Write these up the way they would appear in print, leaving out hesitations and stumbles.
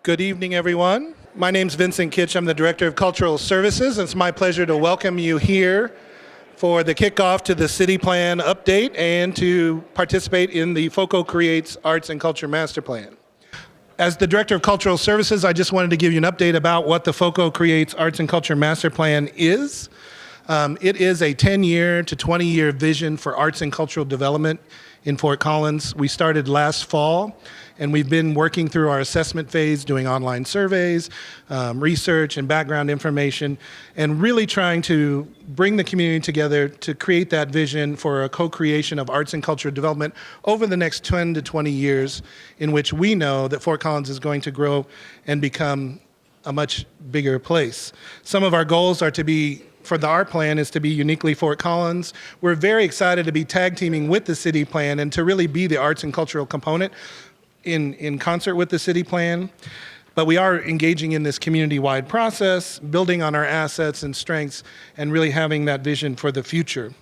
Good evening, everyone. My name's Vincent Kitch. I'm the Director of Cultural Services. It's my pleasure to welcome you here for the kickoff to the City Plan update and to participate in the FOCO Creates Arts and Culture Master Plan. As the Director of Cultural Services, I just wanted to give you an update about what the FOCO Creates Arts and Culture Master Plan is. It is a 10-year to 20-year vision for arts and cultural development in Fort Collins. We started last fall, and we've been working through our assessment phase, doing online surveys, research and background information, and really trying to bring the community together to create that vision for a co-creation of arts and cultural development over the next 10 to 20 years, in which we know that Fort Collins is going to grow and become a much bigger place. Some of our goals are to be for the art plan is to be uniquely Fort Collins. We're very excited to be tag teaming with the city plan and to really be the arts and cultural component in concert with the city plan. But we are engaging in this community-wide process, building on our assets and strengths, and really having that vision for the future.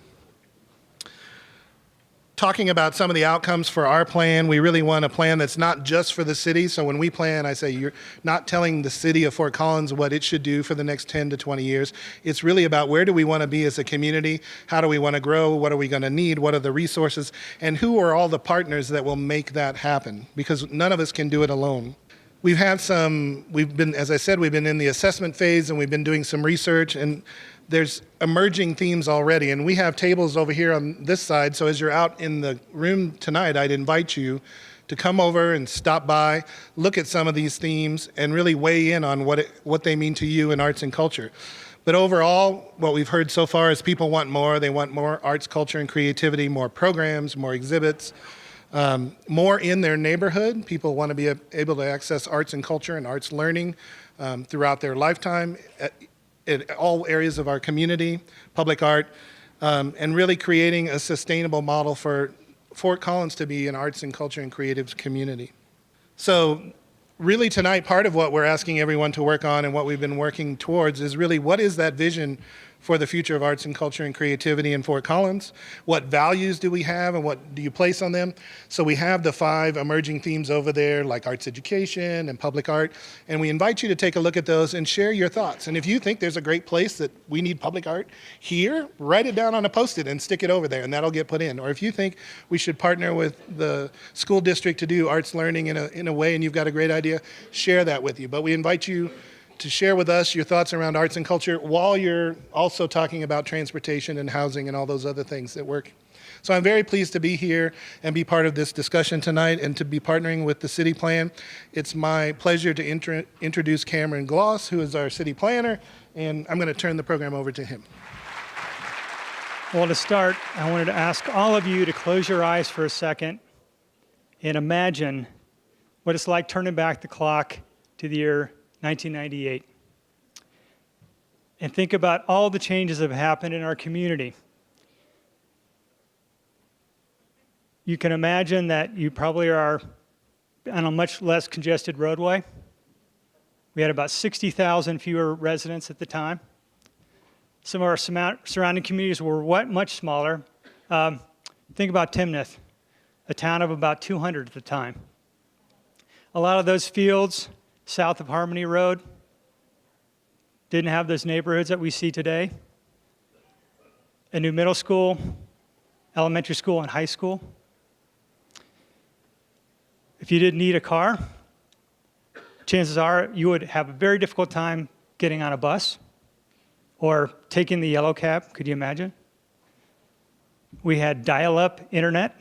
Talking about some of the outcomes for our plan, we really want a plan that's not just for the city. So when we plan, I say you're not telling the city of Fort Collins what it should do for the next 10 to 20 years. It's really about where do we want to be as a community? How do we want to grow? What are we going to need? What are the resources? And who are all the partners that will make that happen? Because none of us can do it alone. We've been, as I said, we've been in the assessment phase and we've been doing some research, and there's emerging themes already, and we have tables over here on this side, so as you're out in the room tonight, I'd invite you to come over and stop by, look at some of these themes, and really weigh in on what they mean to you in arts and culture. But overall, what we've heard so far is people want more. They want more arts, culture, and creativity, more programs, more exhibits, more in their neighborhood. People want to be able to access arts and culture and arts learning throughout their lifetime, in all areas of our community, public art, and really creating a sustainable model for Fort Collins to be an arts and culture and creative community. So really tonight, part of what we're asking everyone to work on and what we've been working towards is really what is that vision for the future of arts and culture and creativity in Fort Collins? What values do we have and what do you place on them? So we have the 5 emerging themes over there, like arts education and public art, and we invite you to take a look at those and share your thoughts. And if you think there's a great place that we need public art here, write it down on a Post-it and stick it over there, and that'll get put in. Or if you think we should partner with the school district to do arts learning in a way and you've got a great idea, share that with you. But we invite you to share with us your thoughts around arts and culture while you're also talking about transportation and housing and all those other things that work. So I'm very pleased to be here and be part of this discussion tonight and to be partnering with the city plan. It's my pleasure to introduce Cameron Gloss, who is our city planner, and I'm going to turn the program over to him. Well, to start, I wanted to ask all of you to close your eyes for a second and imagine what it's like turning back the clock to the year 1998. And think about all the changes that have happened in our community. You can imagine that you probably are on a much less congested roadway. We had about 60,000 fewer residents at the time. Some of our surrounding communities were much smaller. Think about Timnath, a town of about 200 at the time. A lot of those fields south of Harmony Road didn't have those neighborhoods that we see today. A new middle school, elementary school, and high school. If you didn't need a car, chances are you would have a very difficult time getting on a bus or taking the yellow cab. Could you imagine? We had dial-up internet.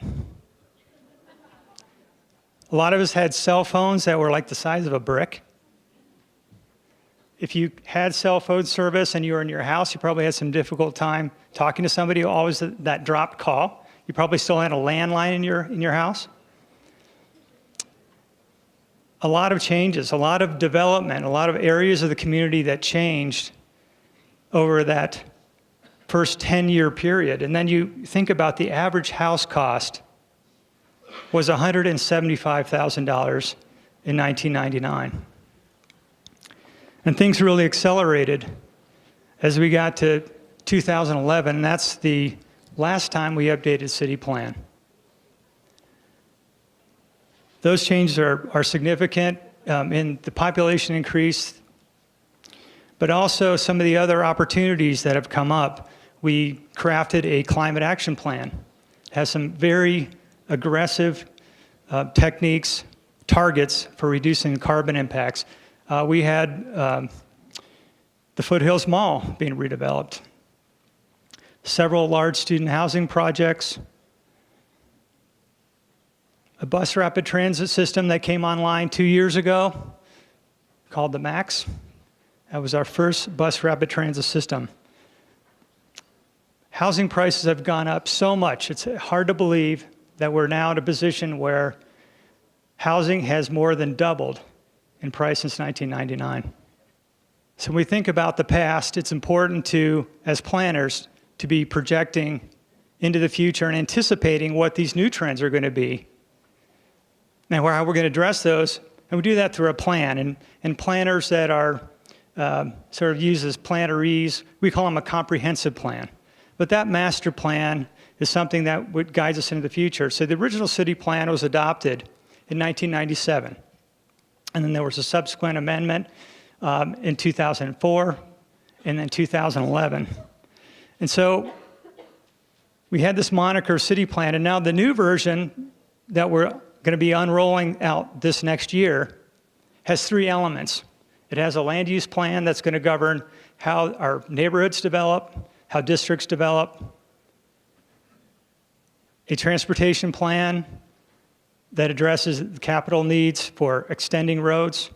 A lot of us had cell phones that were like the size of a brick. If you had cell phone service and you were in your house, you probably had some difficult time talking to somebody, always that dropped call. You probably still had a landline in your house. A lot of changes, a lot of development, a lot of areas of the community that changed over that first 10-year period. And then you think about the average house cost was $175,000 in 1999. And things really accelerated as we got to 2011, and that's the last time we updated city plan. Those changes are significant. in the population increase, but also some of the other opportunities that have come up. We crafted a climate action plan. It has some very aggressive techniques, targets for reducing carbon impacts. We had the Foothills Mall being redeveloped, several large student housing projects, a bus rapid transit system that came online 2 years ago called the MAX. That was our first bus rapid transit system. Housing prices have gone up so much, it's hard to believe that we're now in a position where housing has more than doubled in price since 1999. So when we think about the past, it's important to, as planners, to be projecting into the future and anticipating what these new trends are going to be. Now, how we're going to address those, and we do that through a plan. And planners that are sort of used as planneries, we call them a comprehensive plan. But that master plan is something that guides us into the future. So the original city plan was adopted in 1997. And then there was a subsequent amendment in 2004 and then 2011. And so we had this moniker city plan, and now the new version that we're going to be unrolling out this next year has 3 elements. It has a land use plan that's going to govern how our neighborhoods develop, how districts develop, a transportation plan that addresses the capital needs for extending roads,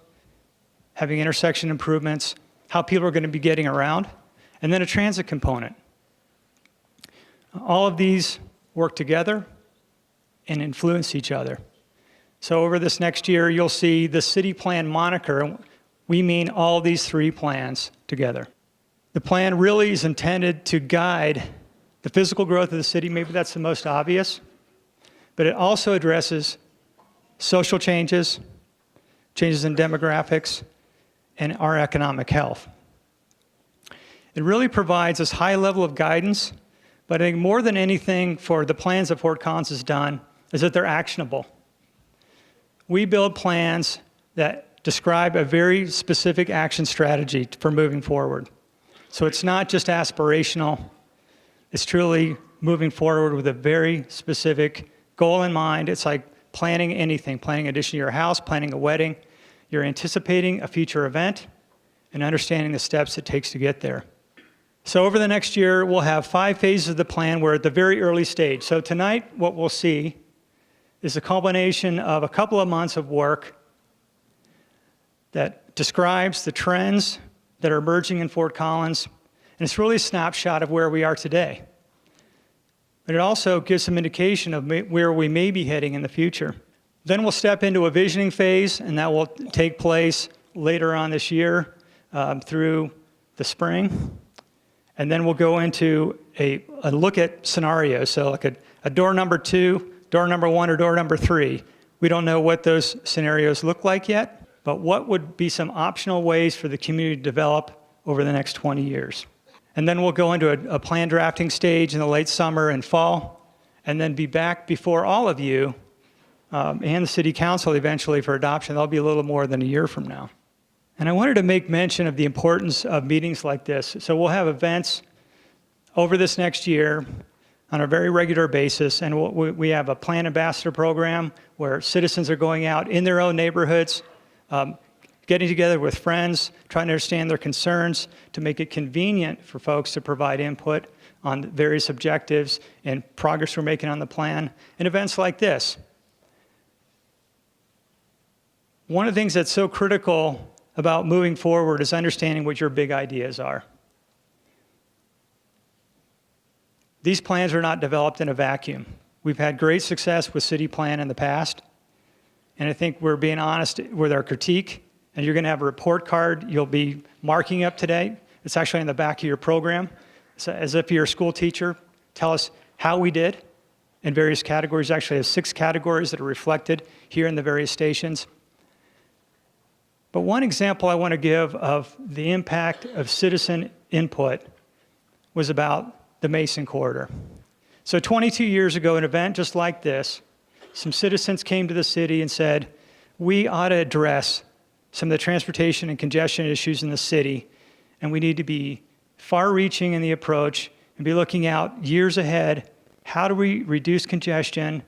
having intersection improvements, how people are going to be getting around, and then a transit component. All of these work together and influence each other. So over this next year, you'll see the city plan moniker. We mean all these 3 plans together. The plan really is intended to guide the physical growth of the city. Maybe that's the most obvious. But it also addresses social changes, changes in demographics, and our economic health. It really provides this high level of guidance, but I think more than anything for the plans that Fort Collins has done is that they're actionable. We build plans that describe a very specific action strategy for moving forward. So it's not just aspirational, it's truly moving forward with a very specific goal in mind. It's like planning anything, planning addition to your house, planning a wedding. You're anticipating a future event and understanding the steps it takes to get there. So over the next year, we'll have 5 phases of the plan. We're at the very early stage. So tonight, what we'll see is a culmination of a couple of months of work that describes the trends that are emerging in Fort Collins, and it's really a snapshot of where we are today. But it also gives some indication of where we may be heading in the future. Then we'll step into a visioning phase, and that will take place later on this year through the spring. And then we'll go into a look at scenarios. So like a door number 2, door number 1, or door number 3. We don't know what those scenarios look like yet, but what would be some optional ways for the community to develop over the next 20 years. And then we'll go into a plan drafting stage in the late summer and fall, and then be back before all of you and the city council eventually for adoption. That'll be a little more than a year from now. And I wanted to make mention of the importance of meetings like this. So we'll have events over this next year on a very regular basis, and we have a Plan Ambassador program where citizens are going out in their own neighborhoods, getting together with friends, trying to understand their concerns to make it convenient for folks to provide input on various objectives and progress we're making on the plan, and events like this. One of the things that's so critical about moving forward is understanding what your big ideas are. These plans are not developed in a vacuum. We've had great success with City Plan in the past, and I think we're being honest with our critique. And you're going to have a report card you'll be marking up today. It's actually in the back of your program. So as if you're a school teacher, tell us how we did in various categories. Actually, have 6 categories that are reflected here in the various stations. But one example I want to give of the impact of citizen input was about the Mason Corridor. So 22 years ago, an event just like this, some citizens came to the city and said, we ought to address some of the transportation and congestion issues in the city, and we need to be far-reaching in the approach and be looking out years ahead. How do we reduce congestion,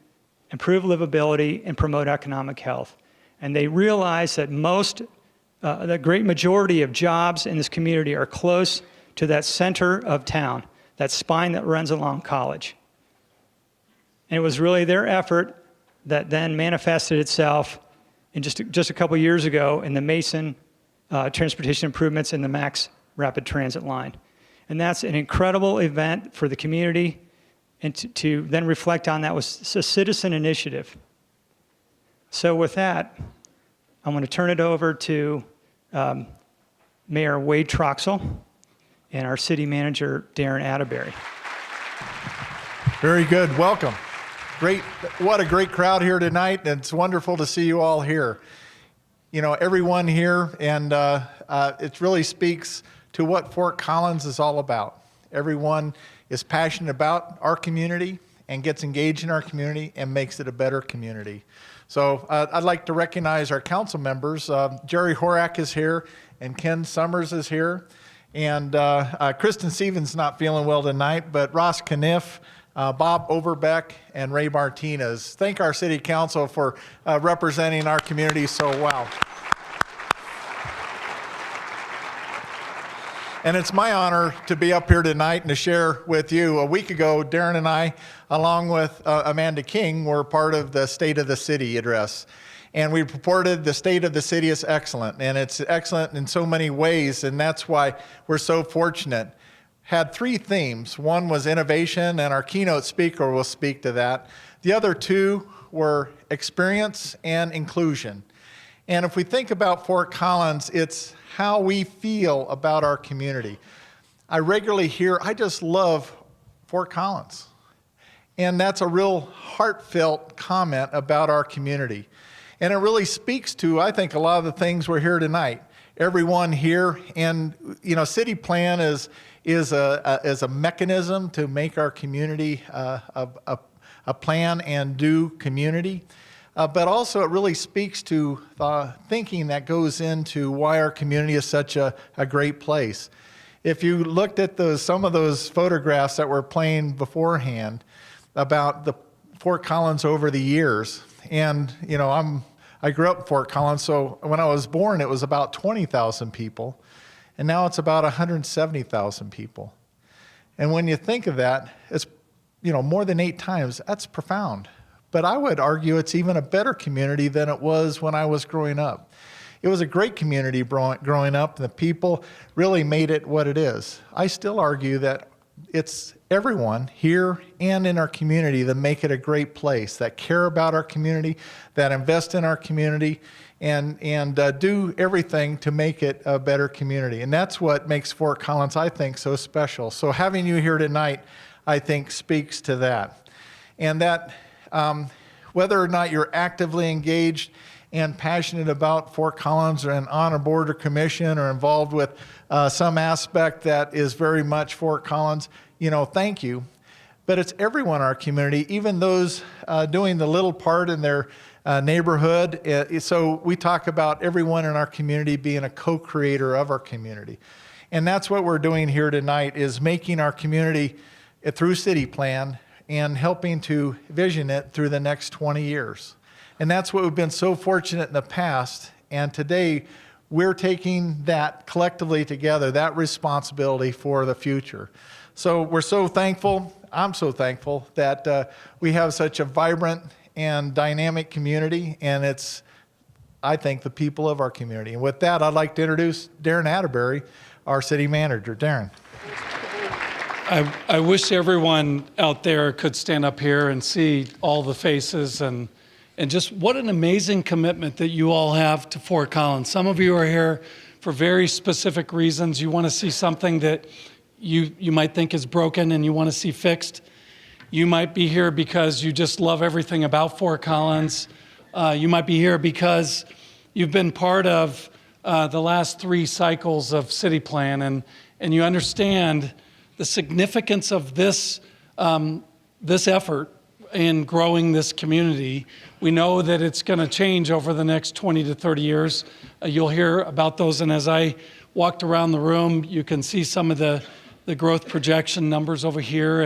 improve livability, and promote economic health? And they realize that the great majority of jobs in this community are close to that center of town, that spine that runs along College. And it was really their effort that then manifested itself in just a couple years ago in the Mason transportation improvements in the MAX rapid transit line. And that's an incredible event for the community, and to then reflect on that was a citizen initiative. So with that, I'm going to turn it over to Mayor Wade Troxel and our city manager, Darren Atterbury. Very good. Welcome. Great. What a great crowd here tonight. And it's wonderful to see you all here. You know, everyone here, and it really speaks to what Fort Collins is all about. Everyone is passionate about our community and gets engaged in our community and makes it a better community. So I'd like to recognize our council members. Jerry Horak is here, and Ken Summers is here. And Kristen Stevens not feeling well tonight, but Ross Kniff, Bob Overbeck, and Ray Martinez. Thank our city council for representing our community so well. And it's my honor to be up here tonight and to share with you. A week ago, Darren and I, along with Amanda King, were part of the State of the City address. And we reported the state of the city is excellent, and it's excellent in so many ways, and that's why we're so fortunate. Had three themes. One was innovation, and our keynote speaker will speak to that. The other two were experience and inclusion. And if we think about Fort Collins, it's how we feel about our community. I regularly hear, I just love Fort Collins. And that's a real heartfelt comment about our community. And it really speaks to, I think, a lot of the things we're here tonight. Everyone here, and you know, city plan is a mechanism to make our community a plan and do community. But also it really speaks to the thinking that goes into why our community is such a great place. If you looked at some of those photographs that were playing beforehand about the Fort Collins over the years, and you know, I grew up in Fort Collins, so when I was born it was about 20,000 people, and now it's about 170,000 people. And when you think of that, it's, you know, more than 8 times. That's profound. But I would argue it's even a better community than it was when I was growing up. It was a great community growing up, and the people really made it what it is. I still argue that it's everyone here and in our community that make it a great place, that care about our community, that invest in our community, and do everything to make it a better community. And that's what makes Fort Collins, I think, so special. So having you here tonight, I think, speaks to that. And that whether or not you're actively engaged and passionate about Fort Collins or on a board or commission or involved with some aspect that is very much Fort Collins, you know, thank you. But it's everyone in our community, even those doing the little part in their neighborhood. So we talk about everyone in our community being a co-creator of our community. And that's what we're doing here tonight, is making our community through city plan and helping to vision it through the next 20 years. And that's what we've been so fortunate in the past. And today, we're taking that collectively together, that responsibility for the future. So we're so thankful, I'm so thankful that we have such a vibrant and dynamic community, and it's, I think, the people of our community. And with that, I'd like to introduce Darren Atterbury, our city manager. Darren. I wish everyone out there could stand up here and see all the faces and just what an amazing commitment that you all have to Fort Collins. Some of you are here for very specific reasons. You want to see something that you might think is broken and you want to see fixed. You might be here because you just love everything about Fort Collins. You might be here because you've been part of the last 3 cycles of city plan, and you understand the significance of this effort in growing this community. We know that it's going to change over the next 20 to 30 years. You'll hear about those, and as I walked around the room, you can see some of the growth projection numbers over here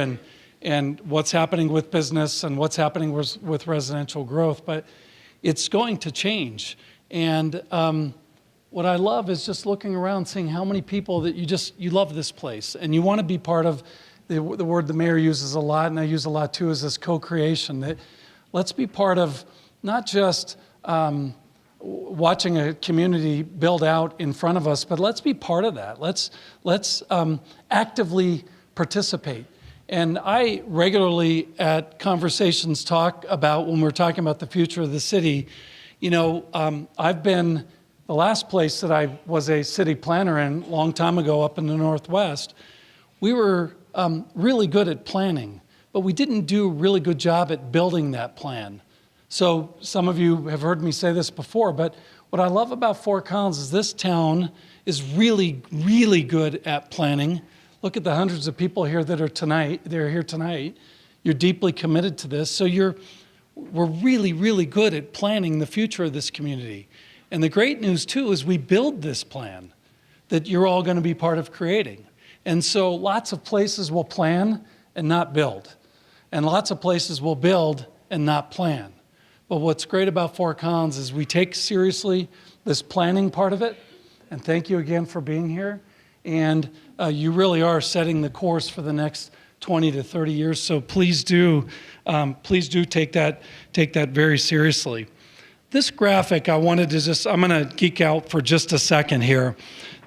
and what's happening with business and what's happening with residential growth. But it's going to change. And what I love is just looking around, seeing how many people that you love this place and you want to be part of. The word the mayor uses a lot, and I use a lot too, is this co-creation. That let's be part of not just watching a community build out in front of us, but let's be part of that. Let's actively participate. And I regularly at conversations talk about, when we're talking about the future of the city, I've been, the last place that I was a city planner in a long time ago up in the Northwest, we were really good at planning, but we didn't do a really good job at building that plan. So some of you have heard me say this before, but what I love about Fort Collins is this town is really, really good at planning. Look at the hundreds of people here that are here tonight. You're deeply committed to this. So we're really, really good at planning the future of this community. And the great news too is we build this plan that you're all going to be part of creating. And so lots of places will plan and not build. And lots of places will build and not plan. But what's great about Fort Collins is we take seriously this planning part of it. And thank you again for being here. And you really are setting the course for the next 20 to 30 years. So please do take that very seriously. This graphic, I'm going to geek out for just a second here.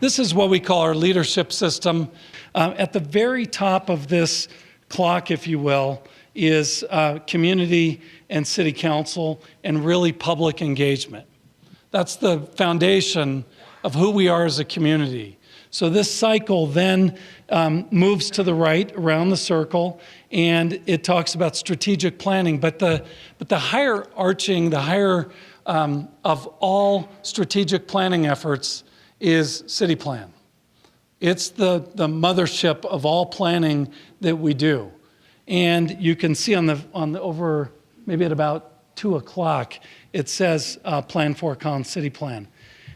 This is what we call our leadership system. At the very top of this clock, if you will, is community and city council and really public engagement. That's the foundation of who we are as a community. So this cycle then moves to the right around the circle, and it talks about strategic planning. But the higher of all strategic planning efforts is city plan. It's the mothership of all planning that we do. And you can see on the over maybe at about 2 o'clock, it says Plan Fort Collins City Plan.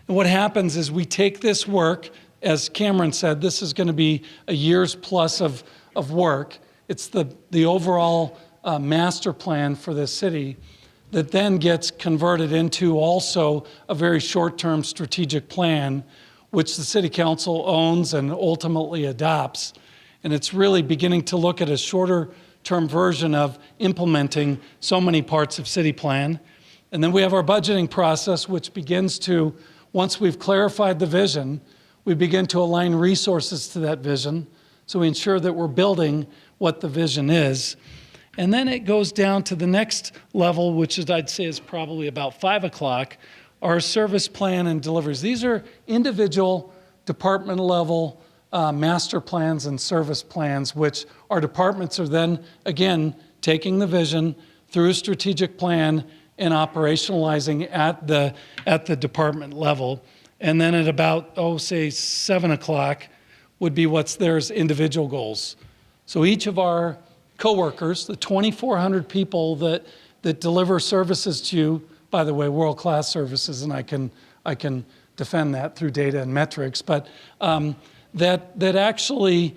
And what happens is we take this work, as Cameron said, this is going to be a year's plus of work. It's the overall master plan for this city that then gets converted into also a very short-term strategic plan, which the city council owns and ultimately adopts. And it's really beginning to look at a shorter-term version of implementing so many parts of city plan. And then we have our budgeting process, which begins to, once we've clarified the vision, we begin to align resources to that vision. So we ensure that we're building what the vision is. And then it goes down to the next level, which is, I'd say is probably about 5 o'clock, our service plan and deliveries. These are individual department level master plans and service plans, which our departments are then, again, taking the vision through a strategic plan and operationalizing at the department level. And then at about, say 7 o'clock would be what's there as individual goals. So each of our coworkers, the 2,400 people that deliver services to you, by the way, world-class services, and I can defend that through data and metrics, but that actually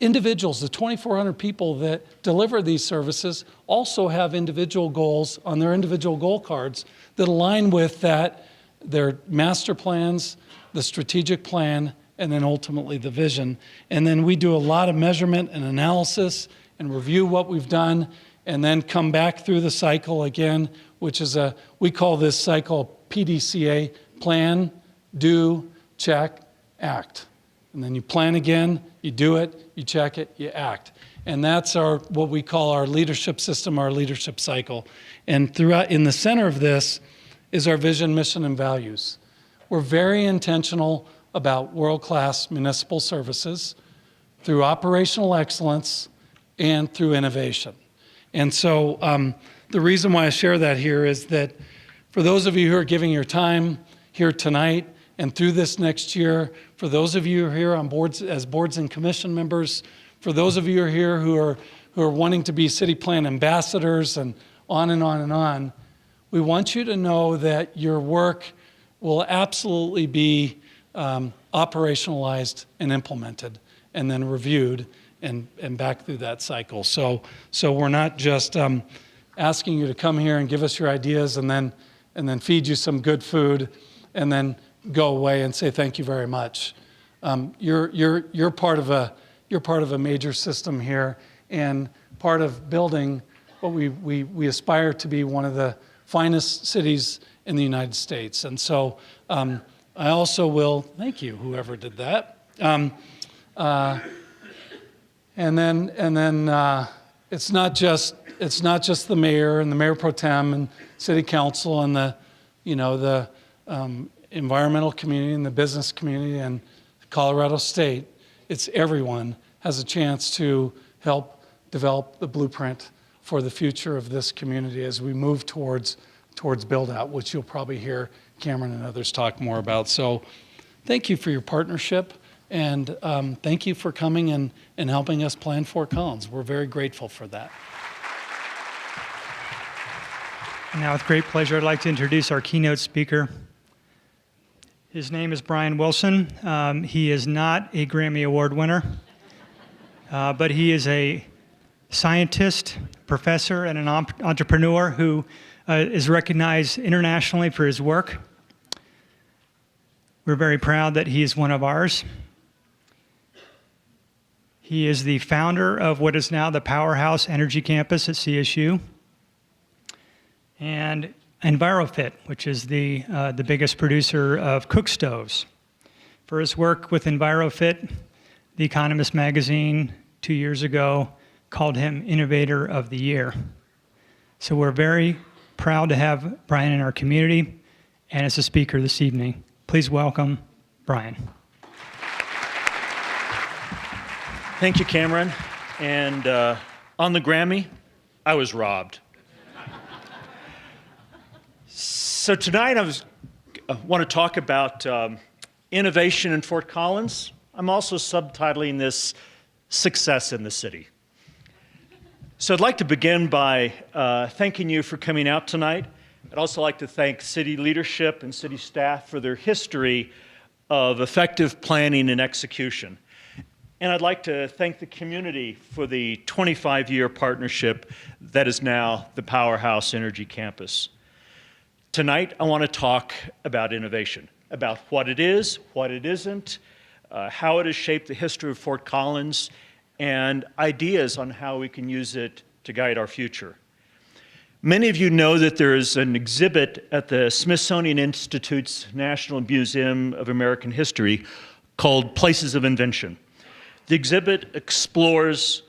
individuals, the 2,400 people that deliver these services also have individual goals on their individual goal cards that align with their master plans, the strategic plan, and then ultimately the vision. And then we do a lot of measurement and analysis and review what we've done, and then come back through the cycle again, which is we call this cycle PDCA, plan, do, check, act. And then you plan again, you do it, you check it, you act. And that's what we call our leadership system, our leadership cycle. And throughout, in the center of this is our vision, mission, and values. We're very intentional about world-class municipal services through operational excellence and through innovation. And so the reason why I share that here is that for those of you who are giving your time here tonight and through this next year, for those of you who are here on boards as boards and commission members, for those of you who are here who who are wanting to be city plan ambassadors and on and on and on, we want you to know that your work will absolutely be operationalized and implemented and then reviewed and back through that cycle. So we're not just asking you to come here and give us your ideas and then feed you some good food and then go away and say thank you very much. You're part of a major system here and part of building what we aspire to be one of the finest cities in the United States. And so I also will thank you, whoever did that. And then it's not just the mayor and the mayor pro tem and city council and the environmental community and the business community and Colorado State. It's everyone has a chance to help develop the blueprint for the future of this community as we move towards build out, which you'll probably hear Cameron and others talk more about. So thank you for your partnership. And thank you for coming and helping us plan Fort Collins. We're very grateful for that. Now, with great pleasure, I'd like to introduce our keynote speaker. His name is Brian Wilson. He is not a Grammy Award winner, but he is a scientist, professor, and an entrepreneur who is recognized internationally for his work. We're very proud that he is one of ours. He is the founder of what is now the Powerhouse Energy Campus at CSU, and EnviroFit, which is the biggest producer of cook stoves. For his work with EnviroFit, The Economist magazine 2 years ago called him Innovator of the Year. So we're very proud to have Brian in our community and as a speaker this evening. Please welcome Brian. Thank you, Cameron. And on the Grammy, I was robbed. So tonight I want to talk about innovation in Fort Collins. I'm also subtitling this Success in the City. So I'd like to begin by thanking you for coming out tonight. I'd also like to thank city leadership and city staff for their history of effective planning and execution. And I'd like to thank the community for the 25-year partnership that is now the Powerhouse Energy Campus. Tonight, I want to talk about innovation, about what it is, what it isn't, how it has shaped the history of Fort Collins, and ideas on how we can use it to guide our future. Many of you know that there is an exhibit at the Smithsonian Institute's National Museum of American History called Places of Invention. The exhibit explores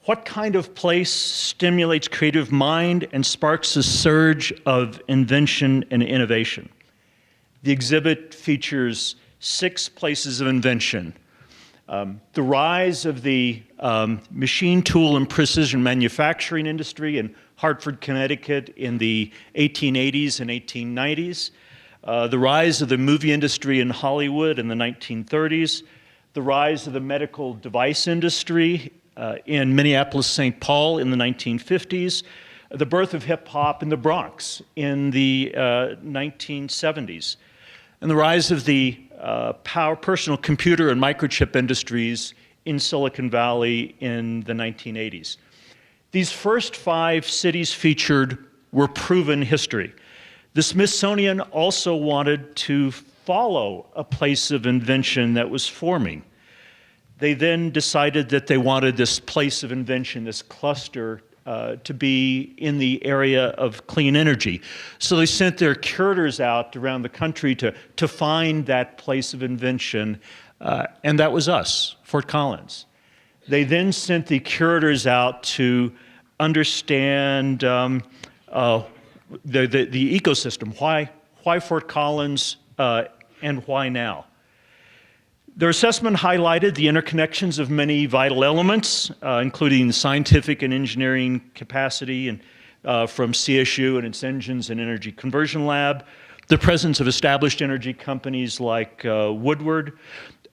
what kind of place stimulates creative mind and sparks a surge of invention and innovation. The exhibit features 6 places of invention. The rise of the machine tool and precision manufacturing industry in Hartford, Connecticut in the 1880s and 1890s. The rise of the movie industry in Hollywood in the 1930s. The rise of the medical device industry in Minneapolis, St. Paul in the 1950s, the birth of hip-hop in the Bronx in the 1970s, and the rise of the personal computer and microchip industries in Silicon Valley in the 1980s. These first 5 cities featured were proven history. The Smithsonian also wanted to follow a place of invention that was forming. They then decided that they wanted this place of invention, this cluster, to be in the area of clean energy. So they sent their curators out around the country to find that place of invention, and that was us, Fort Collins. They then sent the curators out to understand the ecosystem, why Fort Collins and why now. Their assessment highlighted the interconnections of many vital elements, including scientific and engineering capacity and from CSU and its Engines and Energy Conversion Lab, the presence of established energy companies like Woodward,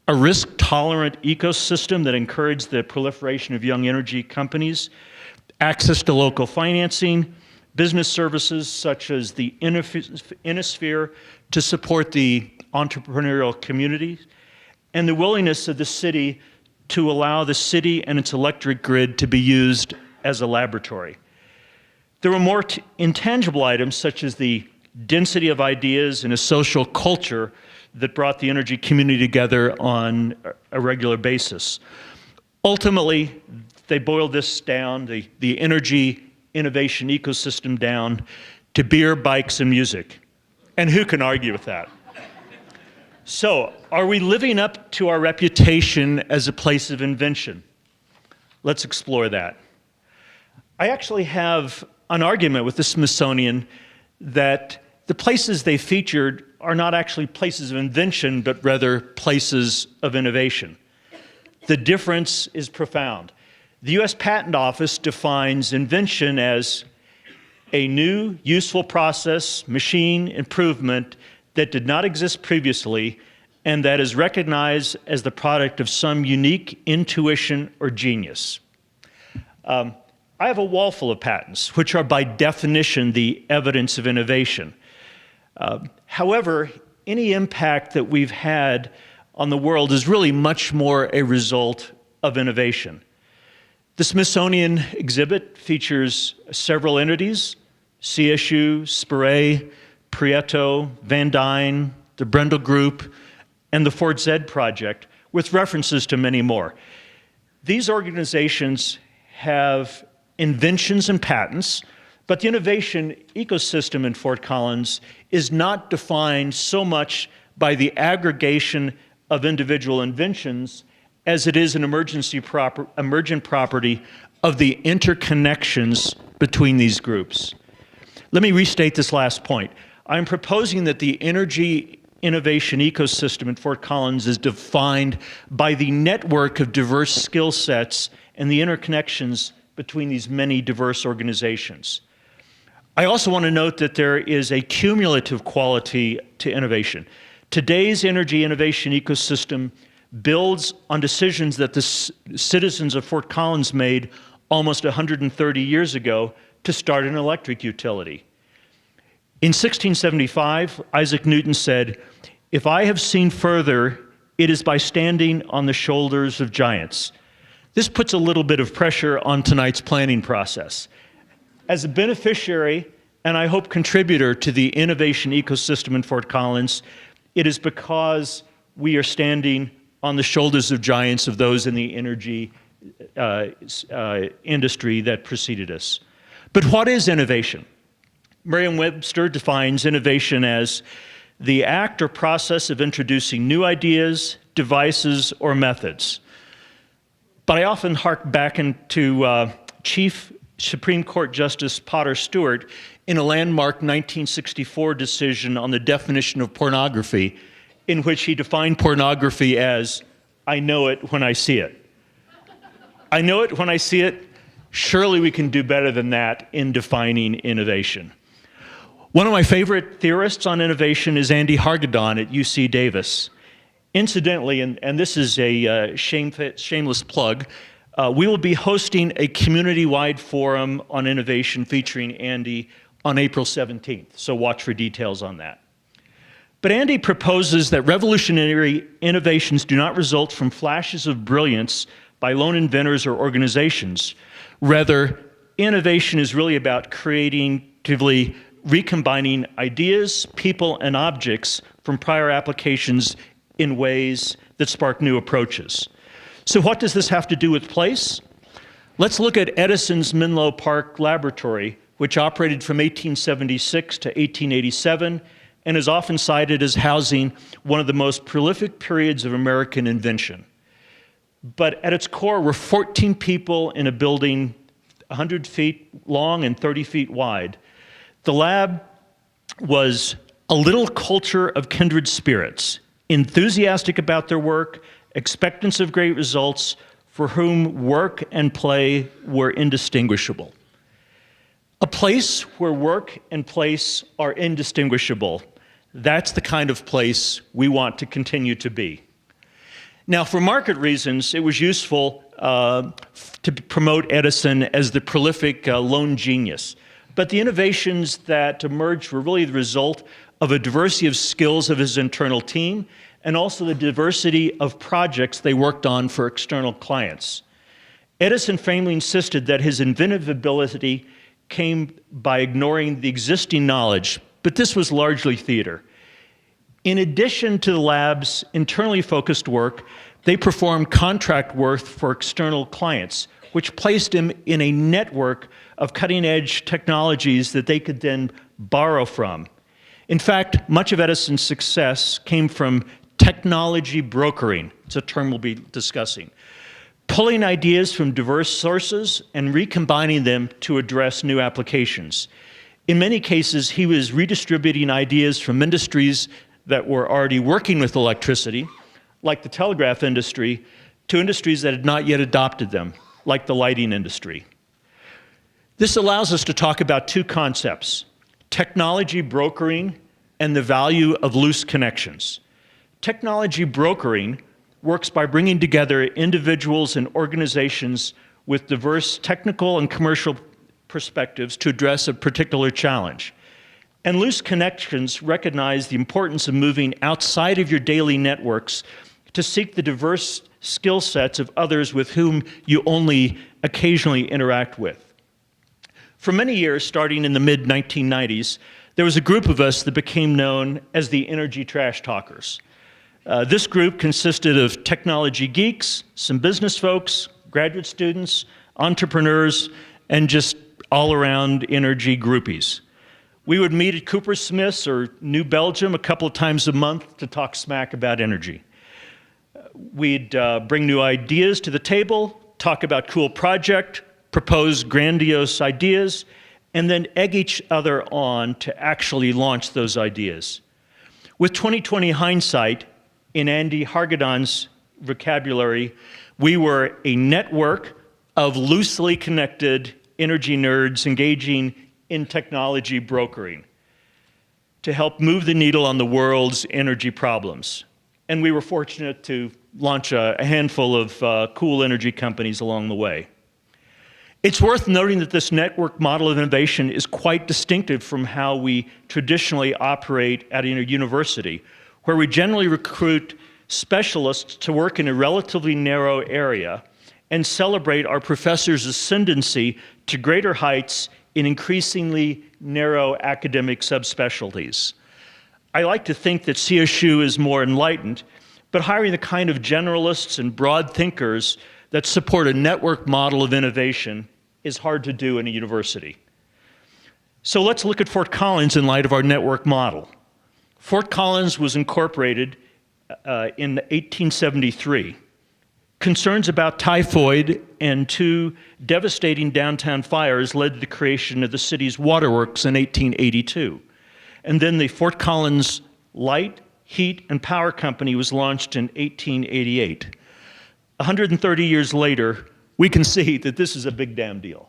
a risk-tolerant ecosystem that encouraged the proliferation of young energy companies, access to local financing, business services such as the Innosphere to support the entrepreneurial community, and the willingness of the city to allow the city and its electric grid to be used as a laboratory. There were more intangible items such as the density of ideas and a social culture that brought the energy community together on a regular basis. Ultimately, they boiled this down, the energy innovation ecosystem down, to beer, bikes, and music. And who can argue with that? So, are we living up to our reputation as a place of invention? Let's explore that. I actually have an argument with the Smithsonian that the places they featured are not actually places of invention, but rather places of innovation. The difference is profound. The U.S. Patent Office defines invention as a new, useful process, machine, improvement that did not exist previously and that is recognized as the product of some unique intuition or genius. I have a wall full of patents, which are by definition the evidence of innovation. However, any impact that we've had on the world is really much more a result of innovation. The Smithsonian exhibit features several entities: CSU, Spire, Prieto, Van Dyne, the Brendel Group, and the Ford Zed Project, with references to many more. These organizations have inventions and patents, but the innovation ecosystem in Fort Collins is not defined so much by the aggregation of individual inventions as it is an emergent property of the interconnections between these groups. Let me restate this last point. I'm proposing that the energy innovation ecosystem in Fort Collins is defined by the network of diverse skill sets and the interconnections between these many diverse organizations. I also want to note that there is a cumulative quality to innovation. Today's energy innovation ecosystem builds on decisions that the citizens of Fort Collins made almost 130 years ago to start an electric utility. In 1675, Isaac Newton said, "If I have seen further, it is by standing on the shoulders of giants." This puts a little bit of pressure on tonight's planning process. As a beneficiary, and I hope contributor to the innovation ecosystem in Fort Collins, it is because we are standing on the shoulders of giants of those in the energy industry that preceded us. But what is innovation? Merriam-Webster defines innovation as the act or process of introducing new ideas, devices, or methods. But I often hark back into Chief Supreme Court Justice Potter Stewart in a landmark 1964 decision on the definition of pornography, in which he defined pornography as, "I know it when I see it." I know it when I see it. Surely we can do better than that in defining innovation. One of my favorite theorists on innovation is Andy Hargadon at UC Davis. Incidentally, and this is a shameless plug, we will be hosting a community-wide forum on innovation featuring Andy on April 17th, so watch for details on that. But Andy proposes that revolutionary innovations do not result from flashes of brilliance by lone inventors or organizations. Rather, innovation is really about creatively recombining ideas, people, and objects from prior applications in ways that spark new approaches. So what does this have to do with place? Let's look at Edison's Menlo Park Laboratory, which operated from 1876 to 1887 and is often cited as housing one of the most prolific periods of American invention. But at its core were 14 people in a building 100 feet long and 30 feet wide. The lab was a little culture of kindred spirits, enthusiastic about their work, expectants of great results, for whom work and play were indistinguishable. A place where work and place are indistinguishable, that's the kind of place we want to continue to be. Now, for market reasons, it was useful to promote Edison as the prolific lone genius. But the innovations that emerged were really the result of a diversity of skills of his internal team and also the diversity of projects they worked on for external clients. Edison famously insisted that his inventive ability came by ignoring the existing knowledge, but this was largely theater. In addition to the lab's internally focused work, they performed contract work for external clients, which placed him in a network of cutting-edge technologies that they could then borrow from. In fact, much of Edison's success came from technology brokering. It's a term we'll be discussing. Pulling ideas from diverse sources and recombining them to address new applications. In many cases, he was redistributing ideas from industries that were already working with electricity, like the telegraph industry, to industries that had not yet adopted them, like the lighting industry. This allows us to talk about two concepts: technology brokering and the value of loose connections. Technology brokering works by bringing together individuals and organizations with diverse technical and commercial perspectives to address a particular challenge. And loose connections recognize the importance of moving outside of your daily networks to seek the diverse skill sets of others with whom you only occasionally interact with. For many years, starting in the mid-1990s, there was a group of us that became known as the Energy Trash Talkers. This group consisted of technology geeks, some business folks, graduate students, entrepreneurs, and just all-around energy groupies. We would meet at Cooper Smith's or New Belgium a couple of times a month to talk smack about energy. We'd bring new ideas to the table, talk about cool projects, propose grandiose ideas, and then egg each other on to actually launch those ideas. With 20/20 hindsight, in Andy Hargadon's vocabulary, we were a network of loosely connected energy nerds engaging in technology brokering to help move the needle on the world's energy problems. And we were fortunate to launch a handful of cool energy companies along the way. It's worth noting that this network model of innovation is quite distinctive from how we traditionally operate at a university, where we generally recruit specialists to work in a relatively narrow area and celebrate our professors' ascendancy to greater heights in increasingly narrow academic subspecialties. I like to think that CSU is more enlightened, but hiring the kind of generalists and broad thinkers that support a network model of innovation is hard to do in a university. So let's look at Fort Collins in light of our network model. Fort Collins was incorporated in 1873. Concerns about typhoid and two devastating downtown fires led to the creation of the city's waterworks in 1882. And then the Fort Collins Light, Heat, and Power Company was launched in 1888. 130 years later, we can see that this is a big damn deal.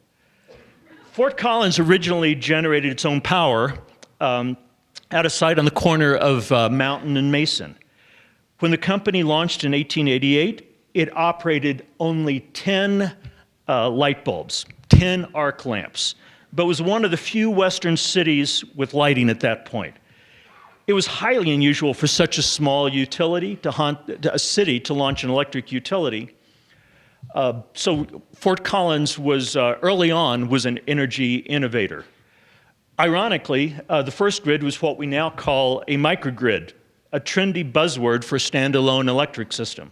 Fort Collins originally generated its own power at a site on the corner of Mountain and Mason. When the company launched in 1888, it operated only 10 light bulbs, 10 arc lamps, but was one of the few Western cities with lighting at that point. It was highly unusual for such a small utility, a city, to launch an electric utility. So Fort Collins was, early on, was an energy innovator. Ironically, the first grid was what we now call a microgrid, a trendy buzzword for a standalone electric system.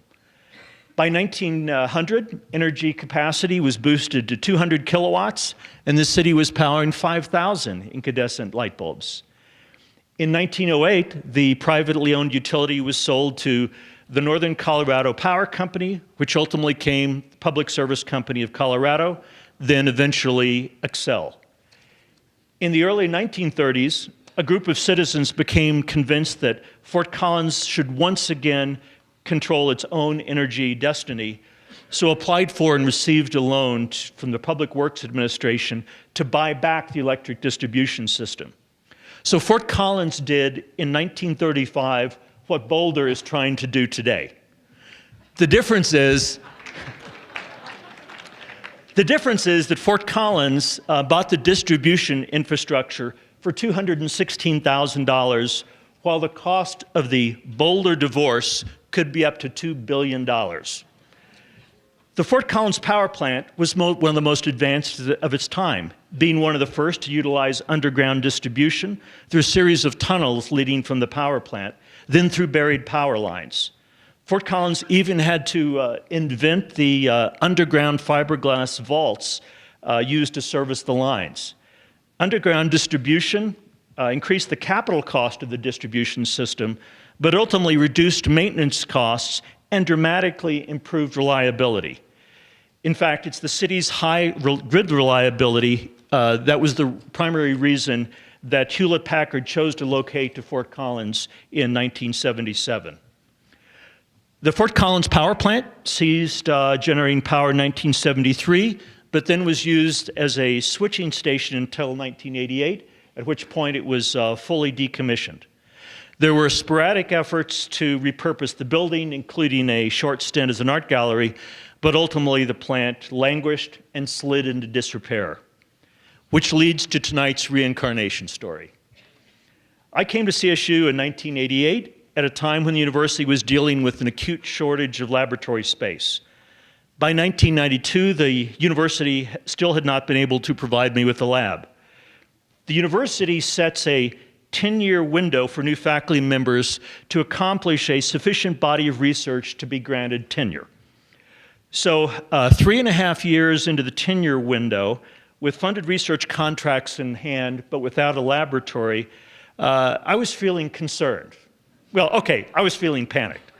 By 1900, energy capacity was boosted to 200 kilowatts, and the city was powering 5,000 incandescent light bulbs. In 1908, the privately owned utility was sold to the Northern Colorado Power Company, which ultimately became the Public Service Company of Colorado, then eventually Xcel. In the early 1930s, a group of citizens became convinced that Fort Collins should once again control its own energy destiny, so applied for and received a loan from the Public Works Administration to buy back the electric distribution system. So Fort Collins did in 1935 what Boulder is trying to do today. The difference is The difference is that Fort Collins bought the distribution infrastructure for $216,000, while the cost of the Boulder divorce could be up to $2 billion. The Fort Collins power plant was one of the most advanced of its time, being one of the first to utilize underground distribution through a series of tunnels leading from the power plant, then through buried power lines. Fort Collins even had to invent the underground fiberglass vaults used to service the lines. Underground distribution increased the capital cost of the distribution system, but ultimately reduced maintenance costs and dramatically improved reliability. In fact, it's the city's high grid reliability that was the primary reason that Hewlett-Packard chose to locate to Fort Collins in 1977. The Fort Collins power plant ceased generating power in 1973, but then was used as a switching station until 1988, at which point it was fully decommissioned. There were sporadic efforts to repurpose the building, including a short stint as an art gallery, but ultimately the plant languished and slid into disrepair, which leads to tonight's reincarnation story. I came to CSU in 1988 at a time when the university was dealing with an acute shortage of laboratory space. By 1992, the university still had not been able to provide me with a lab. The university sets a 10-year window for new faculty members to accomplish a sufficient body of research to be granted tenure. So 3.5 years into the tenure window, with funded research contracts in hand, but without a laboratory, I was feeling concerned. Well, okay, I was feeling panicked.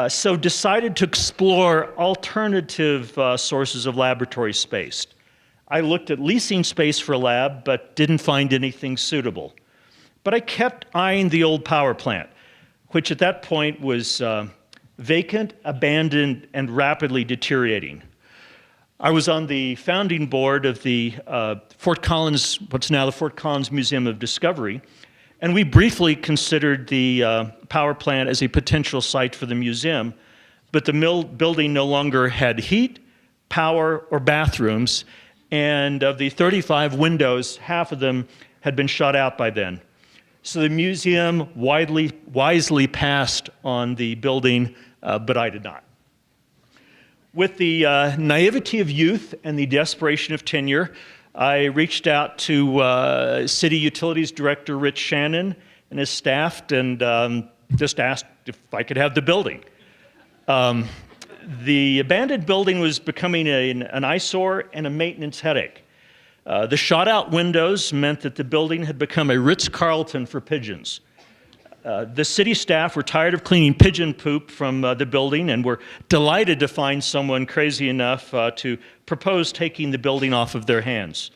So decided to explore alternative sources of laboratory space. I looked at leasing space for a lab, but didn't find anything suitable. But I kept eyeing the old power plant, which at that point was vacant, abandoned, and rapidly deteriorating. I was on the founding board of the Fort Collins, what's now the Fort Collins Museum of Discovery, and we briefly considered the power plant as a potential site for the museum, but the building no longer had heat, power, or bathrooms, and of the 35 windows, half of them had been shut out by then. So the museum wisely passed on the building, but I did not. With the naivety of youth and the desperation of tenure, I reached out to City Utilities Director Rich Shannon and his staff and just asked if I could have the building. The abandoned building was becoming an eyesore and a maintenance headache. The shot-out windows meant that the building had become a Ritz-Carlton for pigeons. The city staff were tired of cleaning pigeon poop from the building and were delighted to find someone crazy enough to propose taking the building off of their hands.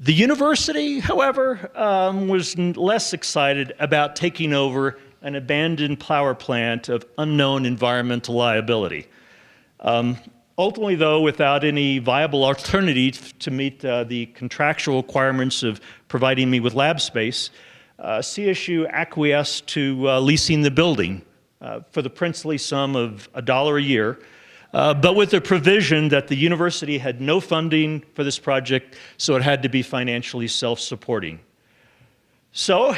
The university, however, was less excited about taking over an abandoned power plant of unknown environmental liability. Ultimately, though, without any viable alternative to meet the contractual requirements of providing me with lab space, CSU acquiesced to leasing the building for the princely sum of $1 a year, but with the provision that the university had no funding for this project, so it had to be financially self-supporting. So,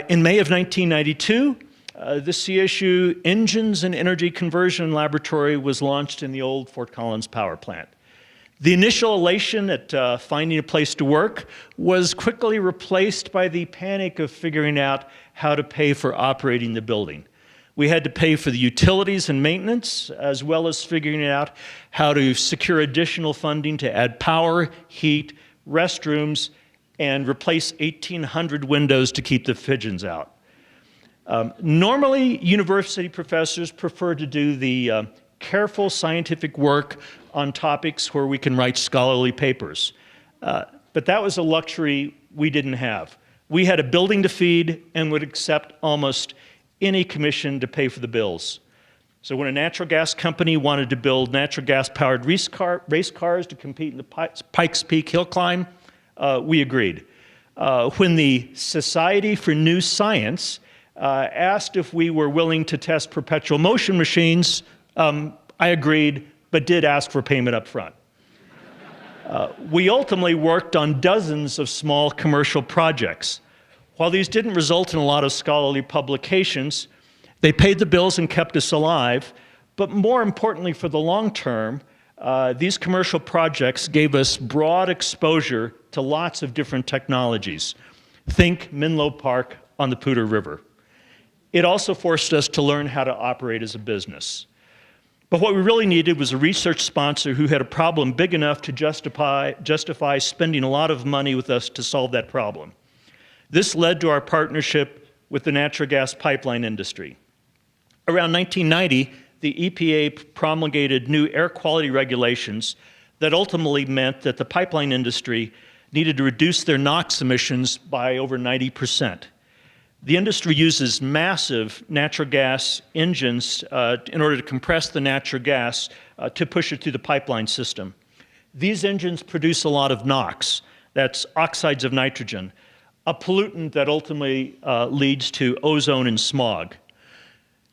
in May of 1992, the CSU Engines and Energy Conversion Laboratory was launched in the old Fort Collins power plant. The initial elation at finding a place to work was quickly replaced by the panic of figuring out how to pay for operating the building. We had to pay for the utilities and maintenance, as well as figuring out how to secure additional funding to add power, heat, restrooms, and replace 1,800 windows to keep the pigeons out. Normally, university professors prefer to do the careful scientific work on topics where we can write scholarly papers. But that was a luxury we didn't have. We had a building to feed and would accept almost any commission to pay for the bills. So when a natural gas company wanted to build natural gas-powered race cars to compete in the Pikes Peak hill climb, we agreed. When the Society for New Science asked if we were willing to test perpetual motion machines, I agreed, but did ask for payment up front. We ultimately worked on dozens of small commercial projects. While these didn't result in a lot of scholarly publications, they paid the bills and kept us alive. But more importantly, for the long term, these commercial projects gave us broad exposure to lots of different technologies. Think Menlo Park on the Poudre River. It also forced us to learn how to operate as a business. But what we really needed was a research sponsor who had a problem big enough to justify spending a lot of money with us to solve that problem. This led to our partnership with the natural gas pipeline industry. Around 1990, the EPA promulgated new air quality regulations that ultimately meant that the pipeline industry needed to reduce their NOx emissions by over 90%. The industry uses massive natural gas engines in order to compress the natural gas to push it through the pipeline system. These engines produce a lot of NOx, that's oxides of nitrogen, a pollutant that ultimately leads to ozone and smog.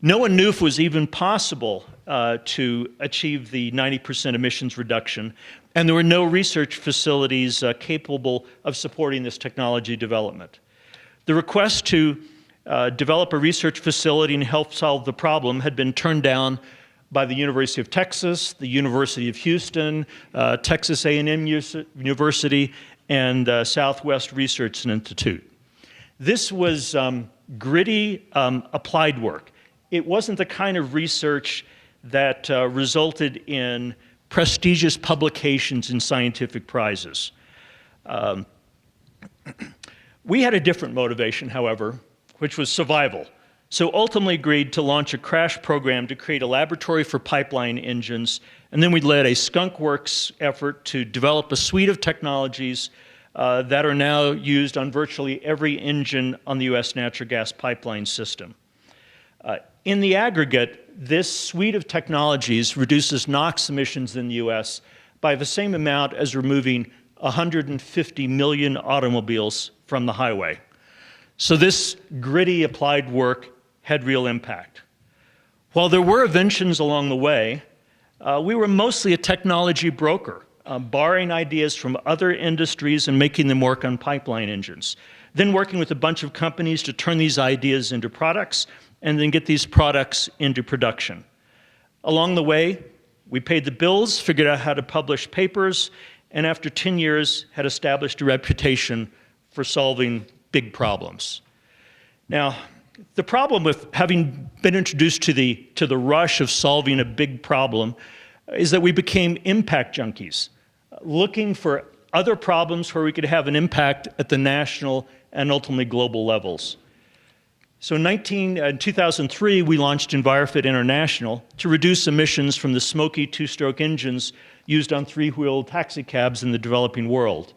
No one knew if it was even possible to achieve the 90% emissions reduction, and there were no research facilities capable of supporting this technology development. The request to develop a research facility and help solve the problem had been turned down by the University of Texas, the University of Houston, Texas A&M University, and Southwest Research Institute. This was gritty applied work. It wasn't the kind of research that resulted in prestigious publications and scientific prizes. We had a different motivation, however, which was survival. So ultimately agreed to launch a crash program to create a laboratory for pipeline engines, and then we led a Skunk Works effort to develop a suite of technologies that are now used on virtually every engine on the U.S. natural gas pipeline system. In the aggregate, this suite of technologies reduces NOx emissions in the U.S. by the same amount as removing 150 million automobiles from the highway. So this gritty applied work had real impact. While there were inventions along the way, we were mostly a technology broker, borrowing ideas from other industries and making them work on pipeline engines, then working with a bunch of companies to turn these ideas into products and then get these products into production. Along the way, we paid the bills, figured out how to publish papers, and after 10 years had established a reputation for solving big problems. Now, the problem with having been introduced to the rush of solving a big problem is that we became impact junkies, looking for other problems where we could have an impact at the national and ultimately global levels. So in 2003, we launched EnviroFit International to reduce emissions from the smoky two-stroke engines used on three-wheel taxicabs in the developing world.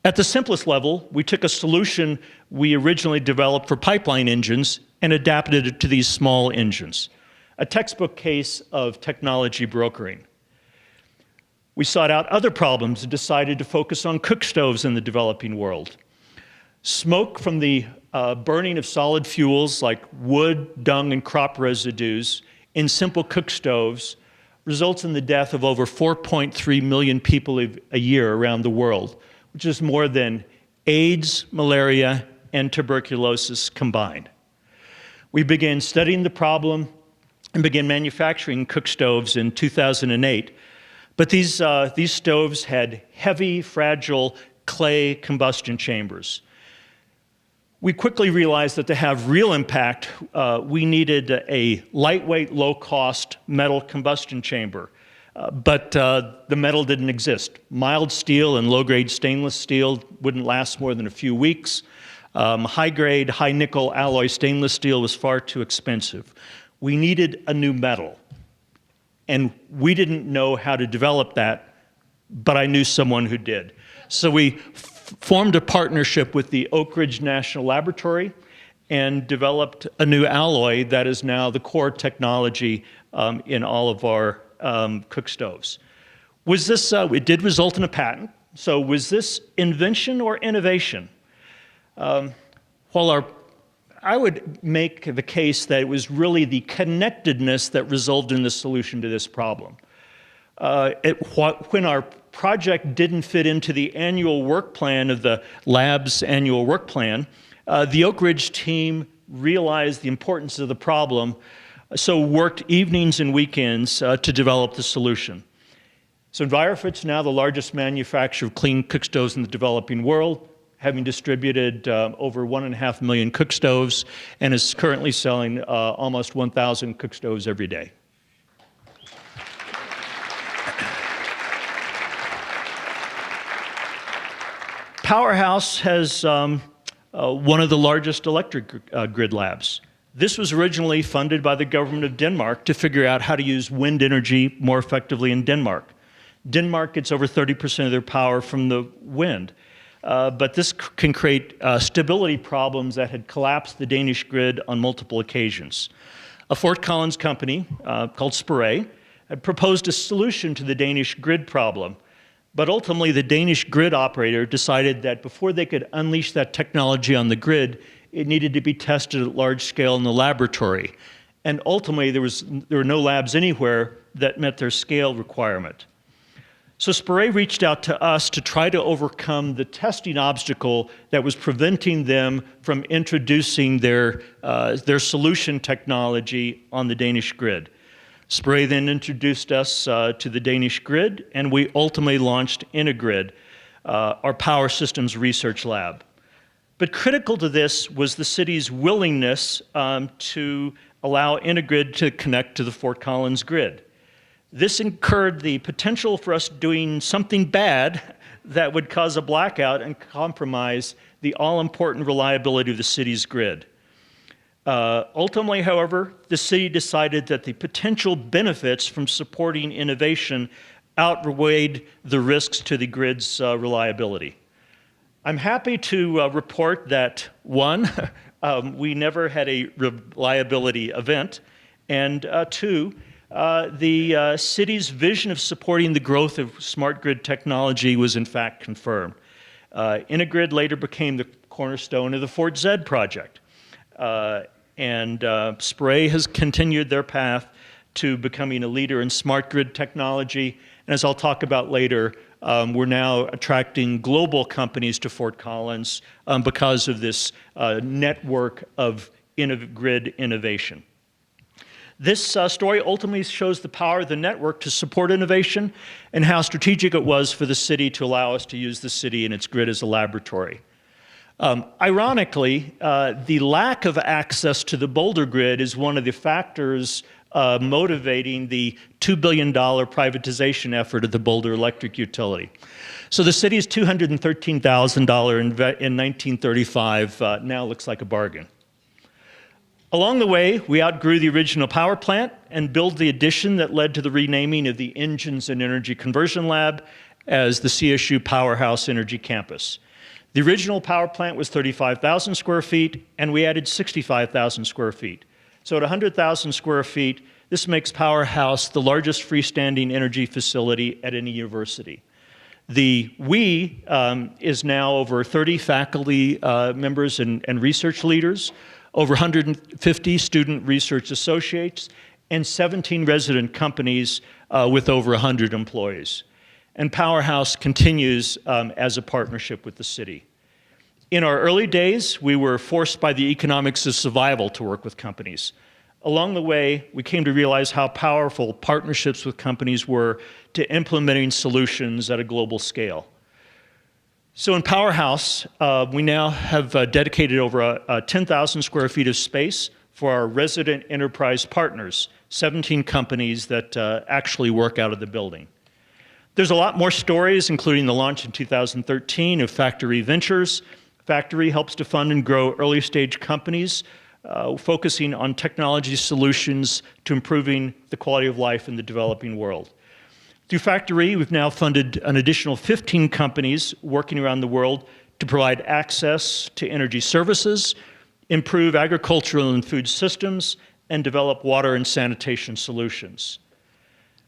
At the simplest level, we took a solution we originally developed for pipeline engines and adapted it to these small engines, a textbook case of technology brokering. We sought out other problems and decided to focus on cook stoves in the developing world. Smoke from the burning of solid fuels like wood, dung, and crop residues in simple cook stoves results in the death of over 4.3 million people a year around the world, which is more than AIDS, malaria, and tuberculosis combined. We began studying the problem and began manufacturing cook stoves in 2008. But these stoves had heavy, fragile clay combustion chambers. We quickly realized that to have real impact, we needed a lightweight, low-cost metal combustion chamber. But the metal didn't exist. Mild steel and low-grade stainless steel wouldn't last more than a few weeks. High-grade, high-nickel alloy stainless steel was far too expensive. We needed a new metal. And we didn't know how to develop that, but I knew someone who did. So we formed a partnership with the Oak Ridge National Laboratory and developed a new alloy that is now the core technology in all of our cook stoves. Was this, it did result in a patent, so was this invention or innovation? I would make the case that it was really the connectedness that resulted in the solution to this problem. When our project didn't fit into the annual work plan of the lab's annual work plan, the Oak Ridge team realized the importance of the problem, so worked evenings and weekends to develop the solution. So Envirofit's now the largest manufacturer of clean cook stoves in the developing world, having distributed over 1.5 million cook stoves, and is currently selling almost 1,000 cook stoves every day. Powerhouse has one of the largest electric grid labs. This was originally funded by the government of Denmark to figure out how to use wind energy more effectively in Denmark. Denmark gets over 30% of their power from the wind, but this can create stability problems that had collapsed the Danish grid on multiple occasions. A Fort Collins company called Spray had proposed a solution to the Danish grid problem. But ultimately, the Danish grid operator decided that before they could unleash that technology on the grid, it needed to be tested at large scale in the laboratory. And ultimately, there were no labs anywhere that met their scale requirement. So Spray reached out to us to try to overcome the testing obstacle that was preventing them from introducing their solution technology on the Danish grid. Spray then introduced us to the Danish grid, and we ultimately launched Integrid, our power systems research lab. But critical to this was the city's willingness to allow Integrid to connect to the Fort Collins grid. This incurred the potential for us doing something bad that would cause a blackout and compromise the all-important reliability of the city's grid. Ultimately, however, the city decided that the potential benefits from supporting innovation outweighed the risks to the grid's reliability. I'm happy to report that, one, we never had a reliability event, and two, the city's vision of supporting the growth of smart grid technology was in fact confirmed. Integrid later became the cornerstone of the Fort Zed project. And Spray has continued their path to becoming a leader in smart grid technology. And as I'll talk about later, we're now attracting global companies to Fort Collins because of this network of grid innovation. This story ultimately shows the power of the network to support innovation and how strategic it was for the city to allow us to use the city and its grid as a laboratory. Ironically, the lack of access to the Boulder grid is one of the factors motivating the $2 billion privatization effort of the Boulder Electric Utility. So the city's $213,000 in 1935 now looks like a bargain. Along the way, we outgrew the original power plant and built the addition that led to the renaming of the Engines and Energy Conversion Lab as the CSU Powerhouse Energy Campus. The original power plant was 35,000 square feet, and we added 65,000 square feet. So at 100,000 square feet, this makes Powerhouse the largest freestanding energy facility at any university. The WE is now over 30 faculty members and research leaders, over 150 student research associates, and 17 resident companies with over 100 employees. And Powerhouse continues as a partnership with the city. In our early days, we were forced by the economics of survival to work with companies. Along the way, we came to realize how powerful partnerships with companies were to implementing solutions at a global scale. So in Powerhouse, we now have dedicated over 10,000 square feet of space for our resident enterprise partners, 17 companies that actually work out of the building. There's a lot more stories, including the launch in 2013 of Factory Ventures. Factory helps to fund and grow early stage companies, focusing on technology solutions to improving the quality of life in the developing world. Through Factory, we've now funded an additional 15 companies working around the world to provide access to energy services, improve agricultural and food systems, and develop water and sanitation solutions.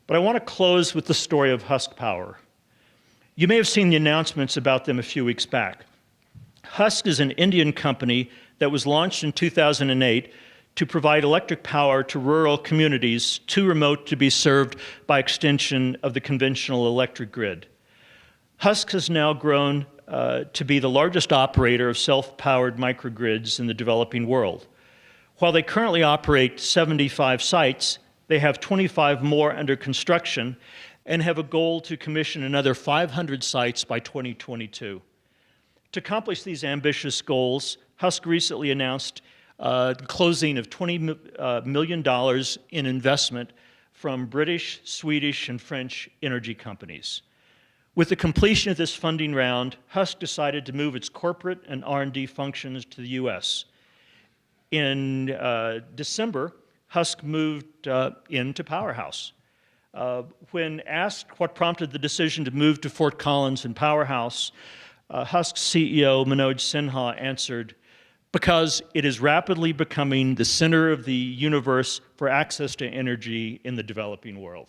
But I want to close with the story of Husk Power. You may have seen the announcements about them a few weeks back. Husk is an Indian company that was launched in 2008 to provide electric power to rural communities too remote to be served by extension of the conventional electric grid. Husk has now grown to be the largest operator of self-powered microgrids in the developing world. While they currently operate 75 sites, they have 25 more under construction and have a goal to commission another 500 sites by 2022. To accomplish these ambitious goals, Husk recently announced the closing of $20 million in investment from British, Swedish, and French energy companies. With the completion of this funding round, Husk decided to move its corporate and R&D functions to the U.S. In December, Husk moved into Powerhouse. When asked what prompted the decision to move to Fort Collins and Powerhouse, Husk's CEO, Manoj Sinha, answered, "Because it is rapidly becoming the center of the universe for access to energy in the developing world."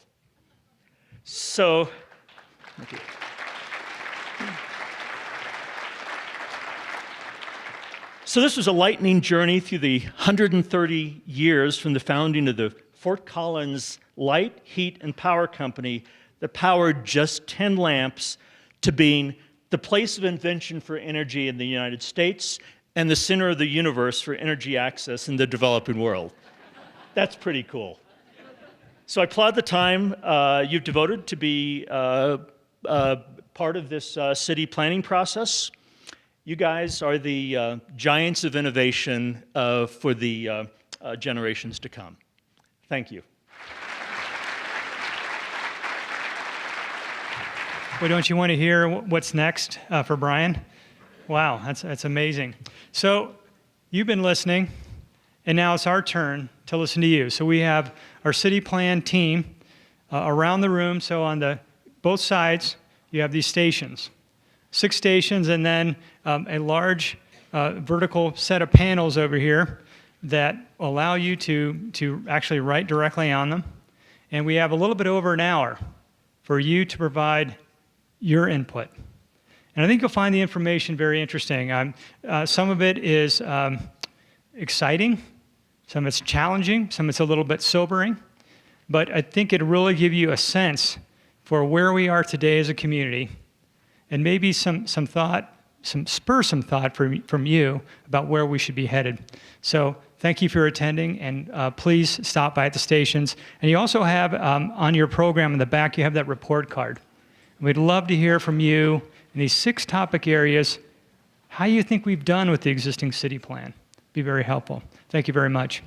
So, thank you. So this was a lightning journey through the 130 years from the founding of the Fort Collins Light, Heat, and Power Company that powered just 10 lamps to being the place of invention for energy in the United States and the center of the universe for energy access in the developing world. That's pretty cool. So I applaud the time you've devoted to be part of this city planning process. You guys are the giants of innovation for the generations to come. Thank you. Well, don't you want to hear what's next for Brian? Wow, that's amazing. So you've been listening, and now it's our turn to listen to you. So we have our city plan team around the room. So on both sides, you have these stations, 6 stations, and then a large vertical set of panels over here that allow you to actually write directly on them. And we have a little bit over an hour for you to provide your input. And I think you'll find the information very interesting. Some of it is exciting, some of it's challenging, some of it's a little bit sobering, but I think it'll really give you a sense for where we are today as a community, and maybe some thought, spur some thought from you about where we should be headed. So thank you for attending, and please stop by at the stations. And you also have on your program in the back, you have that report card. We'd love to hear from you in these 6 topic areas, how you think we've done with the existing city plan. Be very helpful. Thank you very much.